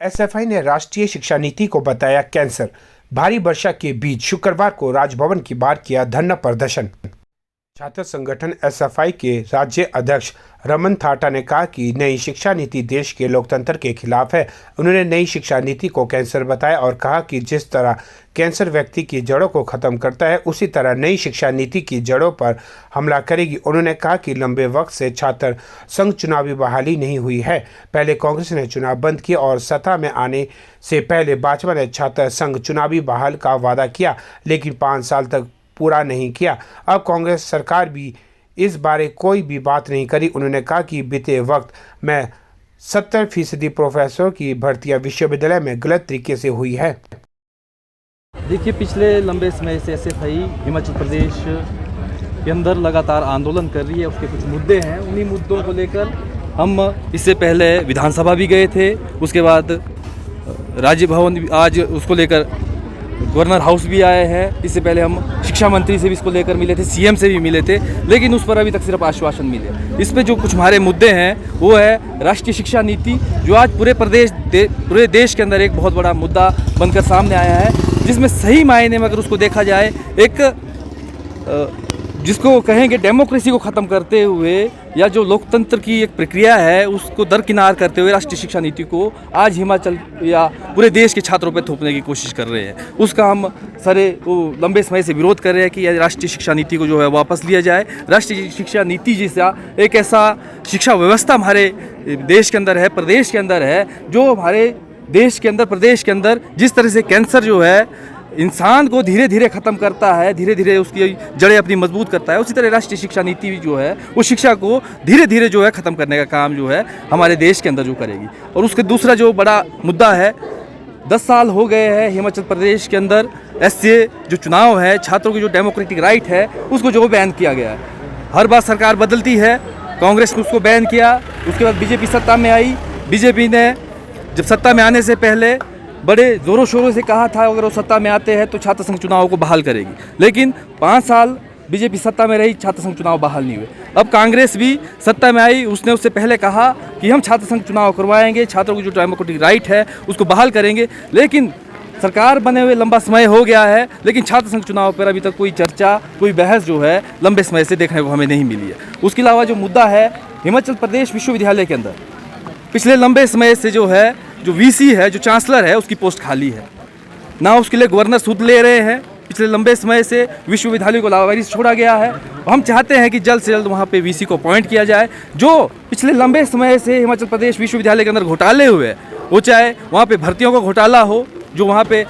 SFI ने राष्ट्रीय शिक्षा नीति को बताया कैंसर। भारी वर्षा के बीच शुक्रवार को राजभवन के बाहर किया धरना प्रदर्शन। छात्र संगठन एसएफआई के राज्य अध्यक्ष रमन थाटा ने कहा कि नई शिक्षा नीति देश के लोकतंत्र के खिलाफ है। उन्होंने नई शिक्षा नीति को कैंसर बताया और कहा कि जिस तरह कैंसर व्यक्ति की जड़ों को खत्म करता है, उसी तरह नई शिक्षा नीति की जड़ों पर हमला करेगी। उन्होंने कहा कि लंबे वक्त से छात्र संघ चुनावी बहाली नहीं हुई है। पहले कांग्रेस ने चुनाव बंद किया और सत्ता में आने से पहले भाजपा ने छात्र संघ चुनावी बहाल का वादा किया, लेकिन 5 साल तक पूरा नहीं किया। अब कांग्रेस सरकार भी इस बारे कोई भी बात नहीं करी। उन्होंने कहा कि बीते वक्त में 70% प्रोफेसरों की भर्तियां विश्वविद्यालय में गलत तरीके से हुई है। देखिए, पिछले लंबे समय से एसएफआई हिमाचल प्रदेश के अंदर लगातार आंदोलन कर रही है। उसके कुछ मुद्दे हैं, उन्हीं मुद्दों को लेकर हम इससे पहले विधानसभा भी गए थे, उसके बाद राज्य भवन आज उसको लेकर गवर्नर हाउस भी आए हैं। इससे पहले हम शिक्षा मंत्री से भी इसको लेकर मिले थे, सीएम से भी मिले थे, लेकिन उस पर अभी तक सिर्फ आश्वासन मिले। इस पे जो कुछ हमारे मुद्दे हैं वो है राष्ट्रीय शिक्षा नीति, जो आज पूरे देश के अंदर एक बहुत बड़ा मुद्दा बनकर सामने आया है, जिसमें सही मायने में अगर उसको देखा जाए, एक जिसको कहेंगे डेमोक्रेसी को ख़त्म करते हुए या जो लोकतंत्र की एक प्रक्रिया है उसको दरकिनार करते हुए राष्ट्रीय शिक्षा नीति को आज हिमाचल या पूरे देश के छात्रों पर थोपने की कोशिश कर रहे हैं। उसका हम लंबे समय से विरोध कर रहे हैं कि राष्ट्रीय शिक्षा नीति को जो है वापस लिया जाए। राष्ट्रीय शिक्षा नीति जैसा एक ऐसा शिक्षा व्यवस्था हमारे देश के अंदर है, प्रदेश के अंदर है, जो हमारे देश के अंदर, प्रदेश के अंदर जिस तरह से कैंसर जो है इंसान को धीरे धीरे ख़त्म करता है, धीरे धीरे उसकी जड़ें अपनी मजबूत करता है, उसी तरह राष्ट्रीय शिक्षा नीति जो है वो शिक्षा को धीरे धीरे जो है ख़त्म करने का काम जो है हमारे देश के अंदर जो करेगी। और उसके दूसरा जो बड़ा मुद्दा है, 10 साल हो गए हैं हिमाचल प्रदेश के अंदर एसए जो चुनाव है, छात्रों की जो डेमोक्रेटिक राइट है उसको जो बैन किया गया है। हर बार सरकार बदलती है, कांग्रेस ने उसको बैन किया, उसके बाद बीजेपी सत्ता में आई। बीजेपी ने जब सत्ता में आने से पहले बड़े ज़ोरों शोरों से कहा था अगर वो सत्ता में आते हैं तो छात्र संघ चुनाव को बहाल करेगी, लेकिन 5 साल बीजेपी सत्ता में रही, छात्र संघ चुनाव बहाल नहीं हुए। अब कांग्रेस भी सत्ता में आई, उसने उससे पहले कहा कि हम छात्र संघ चुनाव करवाएंगे, छात्रों की जो डेमोक्रेटिक राइट है उसको बहाल करेंगे, लेकिन सरकार बने हुए लंबा समय हो गया है, लेकिन छात्र संघ चुनाव पर अभी तक कोई चर्चा, कोई बहस जो है लंबे समय से देखने को हमें नहीं मिली है। उसके अलावा जो मुद्दा है हिमाचल प्रदेश विश्वविद्यालय के अंदर पिछले लंबे समय से जो है जो वीसी है, जो चांसलर है, उसकी पोस्ट खाली है, ना उसके लिए गवर्नर सुध ले रहे हैं। पिछले लंबे समय से विश्वविद्यालय को लावारिस छोड़ा गया है। हम चाहते हैं कि जल्द से जल्द वहाँ पे वीसी को अपॉइंट किया जाए। जो पिछले लंबे समय से हिमाचल प्रदेश विश्वविद्यालय के अंदर घोटाले हुए, वो चाहे वहाँ पे भर्तियों का घोटाला हो, जो वहाँ पे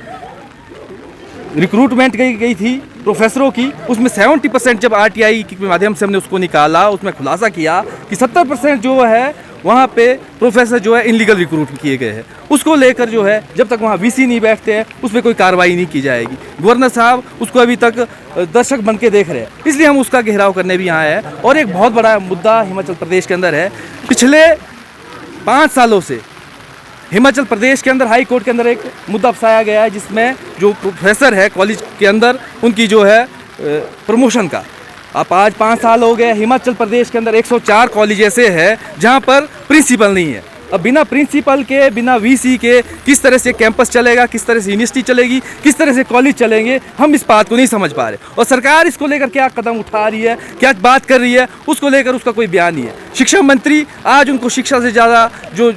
रिक्रूटमेंट गई थी प्रोफेसरों की, उसमें 70% जब आरटीआई के माध्यम से हमने उसको निकाला, उसमें खुलासा किया कि 70% जो है वहाँ पे प्रोफेसर जो है इनलीगल रिक्रूट किए गए हैं। उसको लेकर जो है जब तक वहाँ वीसी नहीं बैठते हैं उस पर कोई कार्रवाई नहीं की जाएगी। गवर्नर साहब उसको अभी तक दर्शक बन के देख रहे हैं, इसलिए हम उसका घेराव करने भी आए हैं। और एक बहुत बड़ा मुद्दा हिमाचल प्रदेश के अंदर है, पिछले 5 सालों से हिमाचल प्रदेश के अंदर हाई कोर्ट के अंदर एक मुद्दा फंसाया गया है, जिसमें जो प्रोफेसर है कॉलेज के अंदर उनकी जो है प्रमोशन का, अब आज 5 साल हो गए, हिमाचल प्रदेश के अंदर 104 कॉलेज ऐसे हैं जहां पर प्रिंसिपल नहीं है। अब बिना प्रिंसिपल के, बिना वीसी के किस तरह से कैंपस चलेगा, किस तरह से यूनिवर्सिटी चलेगी, किस तरह से कॉलेज चलेंगे, हम इस बात को नहीं समझ पा रहे। और सरकार इसको लेकर क्या कदम उठा रही है, क्या बात कर रही है, उसको लेकर उसका कोई बयान नहीं है। शिक्षा मंत्री आज उनको शिक्षा से ज़्यादा जो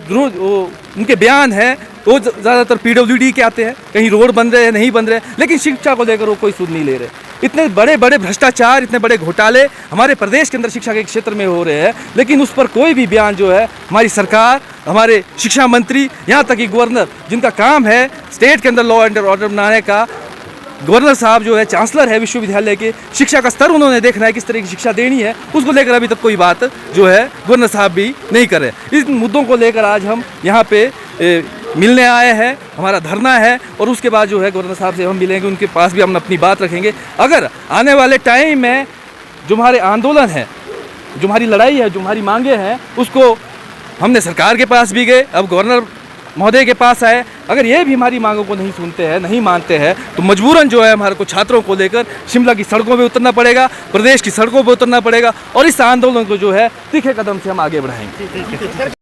उनके बयान हैं वो ज़्यादातर पीडब्ल्यूडी के आते हैं, कहीं रोड बन रहे हैं, नहीं बन रहे, लेकिन शिक्षा को लेकर वो कोई सुध नहीं ले रहे। इतने बड़े बड़े भ्रष्टाचार, इतने बड़े घोटाले हमारे प्रदेश के अंदर शिक्षा के क्षेत्र में हो रहे हैं, लेकिन उस पर कोई भी बयान जो है हमारी सरकार, हमारे शिक्षा मंत्री, यहाँ तक कि गवर्नर, जिनका काम है स्टेट के अंदर लॉ एंड ऑर्डर बनाने का, गवर्नर साहब जो है चांसलर है विश्वविद्यालय के, शिक्षा का स्तर उन्होंने देखना है, किस तरह की शिक्षा देनी है, उसको लेकर अभी तक कोई बात जो है गवर्नर साहब भी नहीं कर रहे। इस मुद्दों को लेकर आज हम यहाँ पे मिलने आए हैं, हमारा धरना है, और उसके बाद जो है गवर्नर साहब से हम मिलेंगे, उनके पास भी हम अपनी बात रखेंगे। अगर आने वाले टाइम में जो हमारे आंदोलन है, जो हमारी लड़ाई है, जो हमारी मांगे हैं, उसको हमने सरकार के पास भी गए, अब गवर्नर महोदय के पास आए, अगर ये भी हमारी मांगों को नहीं सुनते हैं, नहीं मानते हैं, तो मजबूरन जो है हमारे को छात्रों को लेकर शिमला की सड़कों पे उतरना पड़ेगा, प्रदेश की सड़कों पे उतरना पड़ेगा, और इस आंदोलन को जो है तीखे कदम से हम आगे बढ़ाएंगे।